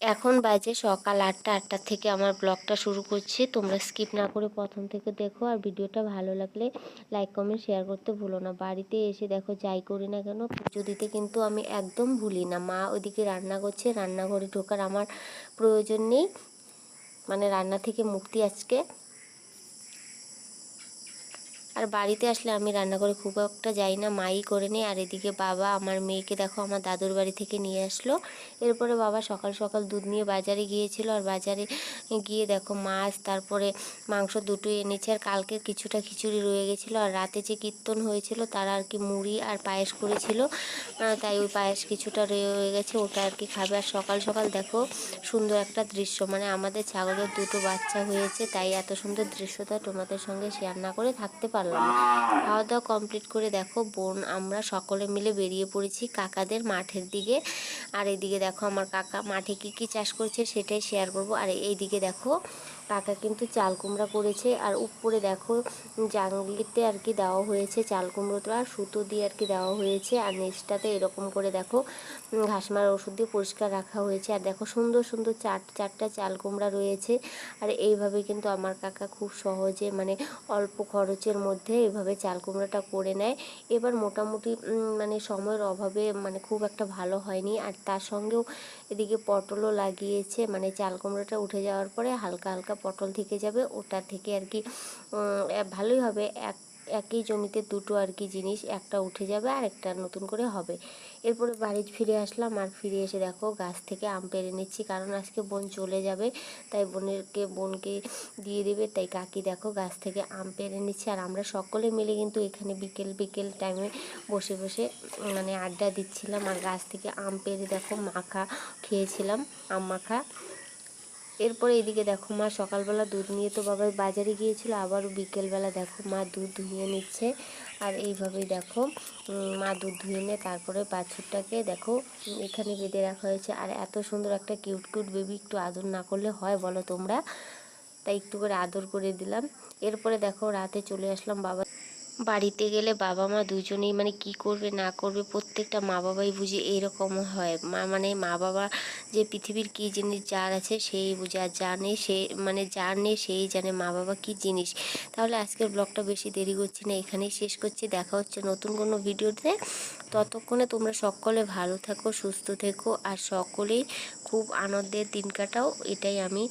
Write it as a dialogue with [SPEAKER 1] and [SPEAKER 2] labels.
[SPEAKER 1] এখন বাজে সকাল 8টা থেকে আমার ব্লগটা শুরু করছি। তোমরা স্কিপ না করে প্রথম থেকে দেখো, আর ভিডিওটা ভালো লাগলে লাইক কমেন্ট শেয়ার করতে ভুলো না। বাড়িতে এসে দেখো যাই করি না কেন, পুজো দিতে কিন্তু আমি একদম ভুলি না। মা ওইদিকে রান্না করছে, রান্নাঘরে ঢোকার আমার প্রয়োজন নেই, মানে রান্না থেকে মুক্তি আজকে। আর বাড়িতে আসলে আমি রান্নাঘরে খুব একটা যাই না, মাই করে নেই। আর এদিকে বাবা আমার মেয়েকে দেখো আমার দাদুর বাড়ি থেকে নিয়ে আসলো। এরপরে বাবা সকাল সকাল দুধ নিয়ে বাজারে গিয়েছিল, আর বাজারে গিয়ে দেখো মাছ তারপরে মাংস দুটোই এনেছে। আর কালকে কিছুটা খিচুড়ি রয়ে গেছিলো, আর রাতে যে কীর্তন হয়েছিল তারা আর কি মুড়ি আর পায়েস করেছিল, তাই ওই পায়েস কিছুটা রয়ে গেছে, ওটা আর কি খাবে। আর সকাল সকাল দেখো সুন্দর একটা দৃশ্য, মানে আমাদের ছাগলের দুটো বাচ্চা হয়েছে, তাই এত সুন্দর দৃশ্যটা তোমাদের সঙ্গে শেয়ার না করে থাকতে পারলাম না। খাওয়া দাওয়া কমপ্লিট করে দেখো বোন আমরা সকলে মিলে বেরিয়ে পড়েছি কাকাদের মাঠের দিকে। আর এইদিকে দেখো আমার কাকা মাঠে কি কি চাষ করছে সেটাই শেয়ার করব। আর এইদিকে দেখো কাকা কিন্তু চাল কুমড়া করেছে, আর উপরে দেখো জাঙ্গলিতে আর কি দেওয়া হয়েছে চাল কুমড়োটা সুতো দিয়ে আর কি দেওয়া হয়েছে। আর নিচটাতে এরকম করে দেখো ঘাস মারা ওষুধ দিয়ে পরিষ্কার রাখা হয়েছে। আর দেখো সুন্দর সুন্দর চারটা চাল কুমড়া রয়েছে। আর এইভাবে কিন্তু আমার কাকা খুব সহজে, মানে অল্প খরচের মধ্যে এভাবে চাল কুমড়াটা করে নেয়। এবার মোটামুটি মানে সময়ের অভাবে মানে খুব একটা ভালো হয়নি। আর তার সঙ্গেও এদিকে পটলও লাগিয়েছে, মানে চাল কুমড়োটা উঠে যাওয়ার পরে হালকা হালকা পটল থেকে যাবে, ওটা থেকে আর কি ভালোই হবে। একই জমিতে দুটো আর কি জিনিস, একটা উঠে যাবে আর একটা নতুন করে হবে। এরপরে বাড়ি ফিরে আসলাম, আর ফিরে এসে দেখো গাছ থেকে আম পেড়ে নিচ্ছি, কারণ আজকে বোন চলে যাবে, তাই বোনকে দিয়ে দেবে, তাই কাকি দেখো গাছ থেকে আম পেড়ে নিচ্ছে। আর আমরা সকলে মিলে কিন্তু এখানে বিকেল টাইমে বসে বসে মানে আড্ডা দিচ্ছিলাম, আর গাছ থেকে আম পেড়ে দেখো মাখা খেয়েছিলাম, আম মাখা। এরপরে এদিকে দেখো মা সকালবেলা দুধ নিয়ে তো বাবা বাজারে গিয়েছিল, আবারও বিকেলবেলা দেখো মা দুধ ধুয়ে নিচ্ছে। আর এইভাবেই দেখো মা দুধ ধুয়ে নিয়ে তারপরে বাছুরটাকে দেখো এখানে বেঁধে রাখা হয়েছে। আর এত সুন্দর একটা কিউট বেবি, একটু আদর না করলে হয় বলো তোমরা? তাই একটু করে আদর করে দিলাম। এরপরে দেখো রাতে চলে আসলাম বাবা বাড়িতে গেলে। বাবা মা দুজনেই মানে কি করবে না করবে প্রত্যেকটা মা বাবাই বুঝে, এইরকম হয়। মানে মা বাবা যে পৃথিবীর কী জিনিস যার আছে সেই বুঝে, আর জানে সে মানে যার নেই সেই জানে মা বাবা কী জিনিস। তাহলে আজকের ব্লগটা বেশি দেরি করছি না, এখানেই শেষ করছি। দেখা হচ্ছে নতুন কোনো ভিডিওতে। ততক্ষণে তোমরা সকলে ভালো থাকো, সুস্থ থেকো, আর সকলেই খুব আনন্দের দিন কাটাও, এটাই আমি